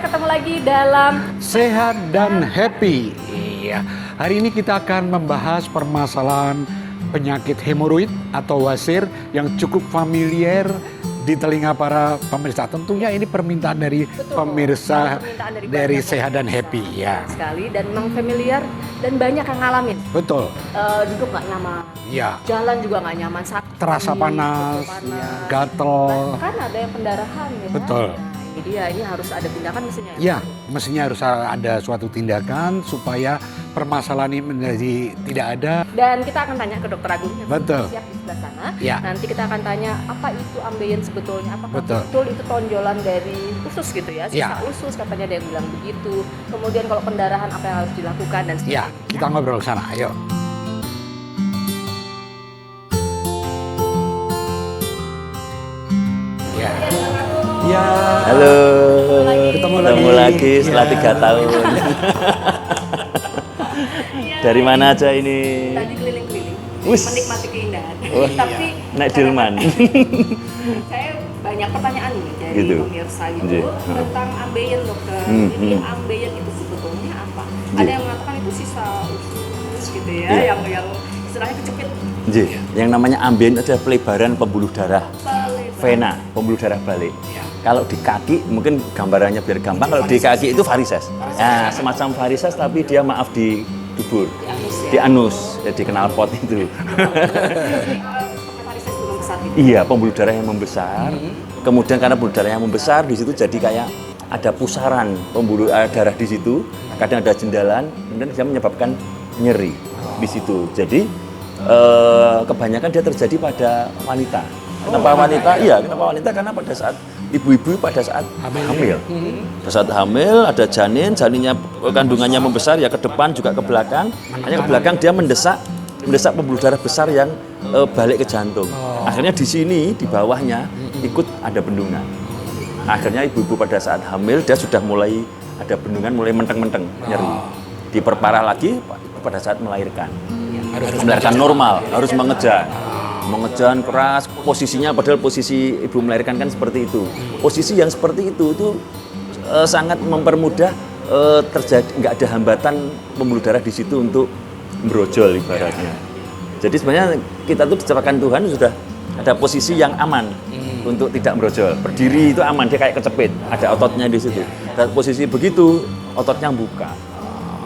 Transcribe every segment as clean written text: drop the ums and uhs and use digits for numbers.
ketemu lagi dalam Sehat dan Happy. Iya, hari ini kita akan membahas permasalahan penyakit hemoroid atau wasir yang cukup familiar di telinga para pemirsa. Tentunya ini permintaan dari pemirsa dari Sehat dan Happy ya. Sekali dan memang familiar dan banyak yang ngalamin. Betul. Duduk nggak nyaman, Ya. jalan juga nggak nyaman, sakit, Terasa panas, ya, gatel. bahkan ada yang pendarahan ya. Betul. Nah, jadi ya ini harus ada tindakan mestinya. Ya, mestinya harus ada suatu tindakan supaya permasalahan ini menjadi tidak ada. Dan kita akan tanya ke Dokter Agung yang Betul. siap di sebelah sana. Ya. Nanti kita akan tanya apa itu ambeien sebetulnya, apakah Betul. betul itu tonjolan dari usus gitu ya, sisa Ya. usus katanya ada yang bilang begitu. Kemudian kalau pendarahan apa yang harus dilakukan dan Ya, sebagainya. kita ngobrol ke sana. Ayo. Ya. Ya. Halo, Ketemu ketemu lagi. lagi setelah Ya. 3 tahun. Dari mana aja ini? Tadi keliling-keliling, Wus. menikmati keindahan. Wah, Tapi naik delman. saya banyak pertanyaan nih dari Gitu. pemirsa gitu Iya. tentang ambeien dokter. Jadi ambeien itu sebetulnya apa? Iya. Ada yang mengatakan itu sisa usus gitu ya, Iya. yang istilahnya kecepit. Nggih, yang namanya ambien itu adalah pelebaran pembuluh darah vena, pembuluh darah balik. Kalau di kaki, mungkin gambarannya biar gampang, kalau di kaki itu varises. Nah, semacam varises tapi dia maaf di dubur, di anus, jadi knalpot itu. Varises belum besar gitu. Iya, pembuluh darah yang membesar. Kemudian karena pembuluh darah yang membesar di situ jadi kayak ada pusaran pembuluh darah di situ. Kadang ada jendalan, kemudian bisa menyebabkan nyeri di situ. Jadi kebanyakan dia terjadi pada wanita. Kenapa wanita? Iya, kenapa wanita? Karena pada saat ibu-ibu pada saat hamil. Pada saat hamil ada janinnya kandungannya membesar ya ke depan juga ke belakang. Hanya ke belakang dia mendesak pembuluh darah besar yang balik ke jantung. Akhirnya di sini di bawahnya ikut ada bendungan. Akhirnya ibu-ibu pada saat hamil dia sudah mulai ada bendungan, mulai menteng-menteng nyeri. Diperparah lagi pada saat melahirkan. Melahirkan normal, harus mengejan keras, posisinya padahal posisi ibu melahirkan kan seperti itu. Posisi yang seperti itu sangat mempermudah terjadi, nggak ada hambatan pembuluh darah di situ untuk brojol ibaratnya. Jadi sebenarnya kita tuh diciptakan Tuhan sudah ada posisi yang aman untuk tidak brojol. Berdiri itu aman, dia kayak kecepit, ada ototnya di situ. Dan posisi begitu ototnya buka,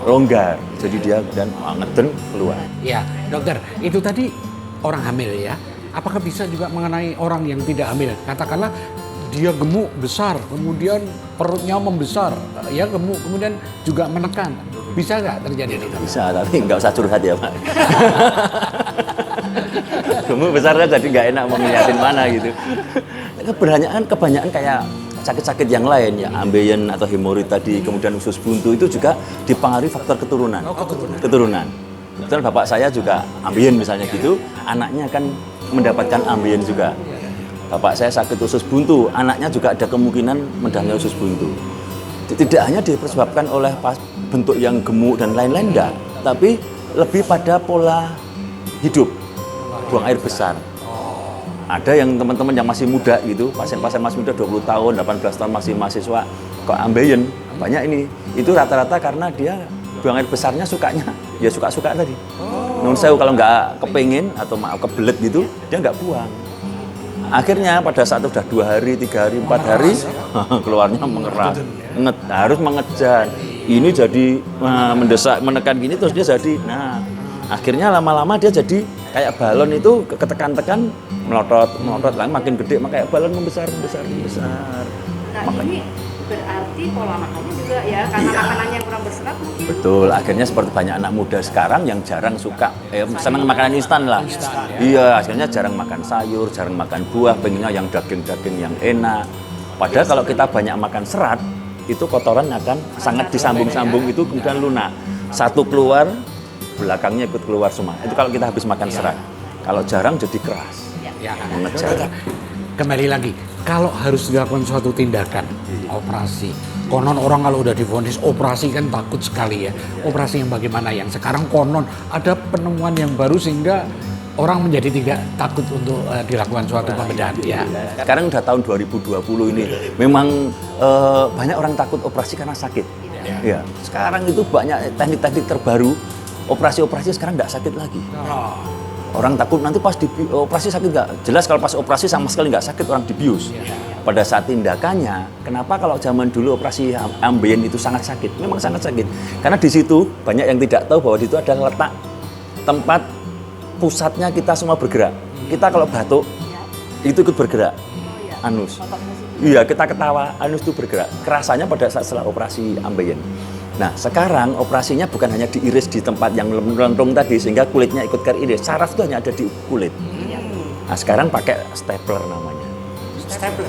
longgar, jadi dia dan ngeden keluar. Ya, dokter, itu tadi orang hamil ya. Apakah bisa juga mengenai orang yang tidak hamil? Katakanlah dia gemuk besar, kemudian perutnya membesar, ya gemuk, kemudian juga menekan. Bisa nggak terjadi itu? Bisa, tapi nggak usah curhat ya Pak. Gemuk besarnya jadi nggak enak mau ngeliatin mana gitu. Kebanyakan kayak sakit-sakit yang lain ya, ambeien atau hemoroid tadi, kemudian usus buntu itu juga dipengaruhi faktor keturunan. Keturunan. Kebetulan bapak saya juga ambeien misalnya gitu, anaknya akan mendapatkan ambeien juga. Bapak saya sakit usus buntu, anaknya juga ada kemungkinan menderita usus buntu. Tidak hanya disebabkan oleh bentuk yang gemuk dan lain-lain enggak, tapi lebih pada pola hidup, buang air besar. Ada yang teman-teman yang masih muda gitu, pasien-pasien masih muda 20 tahun, 18 tahun masih mahasiswa, kok ambeien, banyak ini. Itu rata-rata karena dia buang air besarnya sukanya, ya suka-suka tadi. Nun sewu kalau nggak kepingin atau maaf kebelet gitu, dia nggak buang. Akhirnya pada saat udah 2 hari, 3 hari, 4 hari, keluarnya mengerat, harus mengejan. Ini jadi mendesak, menekan gini terus dia jadi, akhirnya lama-lama dia jadi kayak balon itu ketekan-tekan melotot, lah makin gede, kayak balon membesar. Nah, ini berarti pola makannya juga ya, karena makanannya yang kurang berserat mungkin. Betul, akhirnya seperti banyak anak muda sekarang yang jarang suka, senang makanan instan lah. Iya, akhirnya jarang makan sayur, jarang makan buah, pengennya yang daging-daging yang enak. Padahal kalau kita banyak makan serat, itu kotoran akan sangat disambung-sambung itu kemudian lunak. Satu keluar, belakangnya ikut keluar semua. Itu kalau kita habis makan serat. Kalau jarang jadi keras. Ya, Mengejar. kembali lagi, kalau harus dilakukan suatu tindakan, operasi. Konon orang kalau udah divonis operasi kan takut sekali ya. Operasi yang bagaimana? Yang sekarang konon ada penemuan yang baru sehingga orang menjadi tidak takut untuk dilakukan suatu pembedahan ya. Sekarang udah tahun 2020 ini, memang banyak orang takut operasi karena sakit. Ya, sekarang itu banyak teknik-teknik terbaru, operasi-operasi sekarang nggak sakit lagi. Orang takut nanti pas di operasi sakit nggak? Jelas kalau pas operasi sama sekali nggak sakit, orang dibius. Pada saat tindakannya, kenapa kalau zaman dulu operasi ambien itu sangat sakit? Memang sangat sakit. Karena di situ banyak yang tidak tahu bahwa di situ ada letak tempat pusatnya kita semua bergerak. Kita kalau batuk itu ikut bergerak. Anus. Iya, kita ketawa, anus itu bergerak. Kerasanya pada saat setelah operasi ambien. Nah, sekarang operasinya bukan hanya diiris di tempat yang melentung tadi sehingga kulitnya ikut teriris. Saraf itu hanya ada di kulit. Nah, sekarang pakai stapler namanya.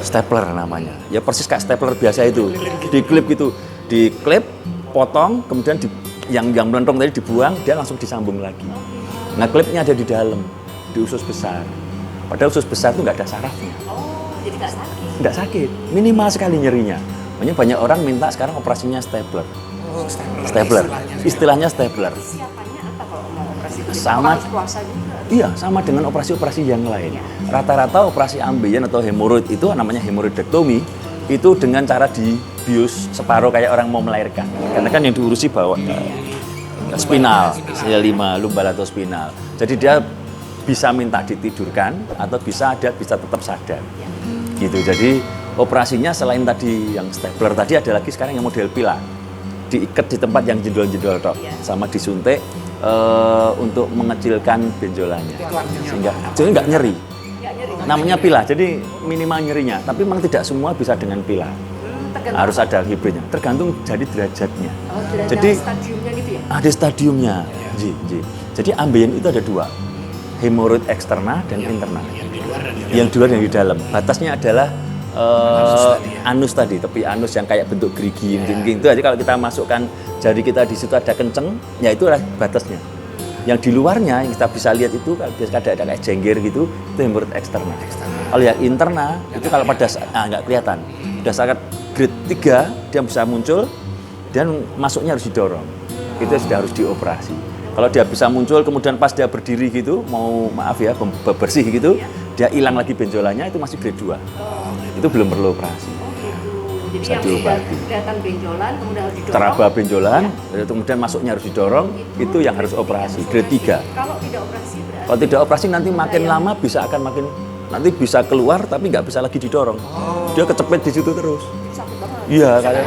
Stapler namanya. Ya persis kayak stapler biasa itu. Diklip gitu. Diklip, potong, kemudian yang melentung tadi dibuang, dia langsung disambung lagi. Nah, klipnya ada di dalam, di usus besar. Padahal usus besar itu nggak ada sarafnya. Jadi nggak sakit. Nggak sakit, minimal sekali nyerinya. Makanya banyak orang minta sekarang operasinya stapler. Stapler. Istilahnya stapler. Siapanya apa kalau mau operasi itu? Sama. Harus puasa juga. Iya, sama dengan operasi-operasi yang lain. Rata-rata operasi ambien atau hemoroid itu namanya hemoroidektomi itu dengan cara dibius separuh kayak orang mau melahirkan. Karena kan yang diurusi bawah spinal, C5, lumbal atau spinal. Jadi dia bisa minta ditidurkan atau bisa tetap sadar. Gitu. Jadi operasinya selain tadi yang stapler tadi ada lagi sekarang yang model pila. Diikat di tempat yang jendol-jendol tok, sama disuntik untuk mengecilkan benjolannya sehingga jadi nggak nyeri. Namanya pila, jadi minimal nyerinya. Tapi memang tidak semua bisa dengan pila. Harus ada hibridnya, tergantung dari derajatnya. Jadi stadiumnya gitu ya? ada stadiumnya. Jadi ambien itu ada dua, hemoroid eksterna dan interna. Yang di luar dan di dalam. Batasnya adalah anus tadi, tepi anus yang kayak bentuk gerigi, itu. Jadi kalau kita masukkan jari kita di situ ada kenceng, ya itu adalah batasnya. Yang di luarnya yang kita bisa lihat itu kalau biasa ada kayak jengger gitu, itu hemoroid eksterna. Kalau yang interna itu kalau pada nggak kelihatan. Pada saat grade 3 dia bisa muncul dan masuknya harus didorong. Itu sudah harus dioperasi. Kalau dia bisa muncul kemudian pas dia berdiri gitu, mau bersih gitu, dia hilang lagi benjolannya, itu masih grade 2. Itu belum perlu operasi. Jadi Bisa yang sudah diobati. kelihatan benjolan, kemudian harus didorong. Teraba benjolan, kemudian masuknya harus didorong, itu yang harus operasi, grade 3. Kalau tidak operasi berarti? Kalau tidak operasi nanti makin lama nanti bisa keluar tapi nggak bisa lagi didorong. Dia kecepet di situ terus. Sakit banget. Iya, kayak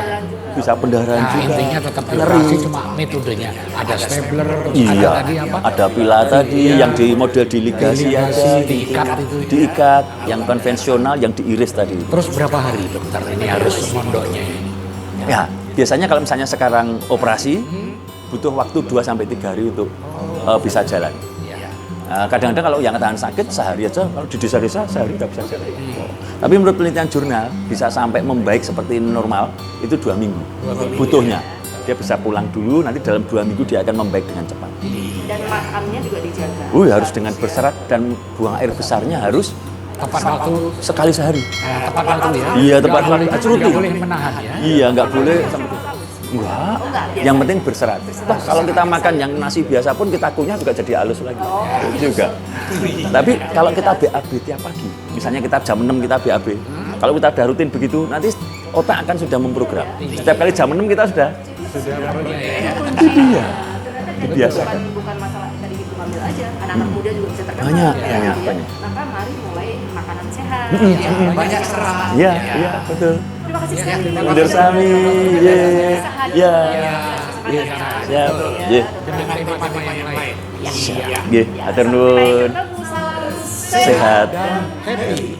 bisa pendarahan Nah, juga. intinya tetap dioperasi, cuma metodenya ada stapler, Iya, ada tadi apa? ada pila tadi yang di model diligasi Diligasi, ada, diikat itu. diikat, yang konvensional, yang diiris tadi. Terus berapa hari dokter ini harus mondoknya ini? Ya, biasanya kalau misalnya sekarang operasi, butuh waktu 2-3 hari untuk bisa jalan. Kadang-kadang kalau yang tahan sakit sehari aja, kalau di desa-desa sehari nggak bisa jalan. Tapi menurut penelitian jurnal, bisa sampai membaik seperti normal, itu 2 minggu butuhnya. Dia bisa pulang dulu, nanti dalam 2 minggu dia akan membaik dengan cepat. Dan makannya juga dijaga. Harus dengan berserat dan buang air besarnya harus Tepat waktu, sekali sehari. tepat waktu ya? Iya, tepat Nggak boleh- waktu. nggak boleh menahan ya? Iya, nggak boleh sampai enggak. Yang penting berserat. Toh, kalau kita makan yang nasi biasa pun kita kunyah juga jadi halus lagi. Juga. Tapi kalau kita BAB tiap pagi, misalnya kita jam 6 kita BAB, kalau kita udah rutin begitu, nanti otak akan sudah memprogram. Setiap kali jam 6 kita sudah. Itu dia. Biasa kan? Bukan masalah dari ibu hamil aja, anak-anak muda juga bisa terkena. Banyak. Maka mari mulai makanan sehat. Banyak serat. Iya, betul. Terima kasih sekali. Mundur sami. Ye. Ya. Siap. Ye. Dengan tema-tema yang lain. Ye, atur nuwun. Salam Sehat. Dan happy.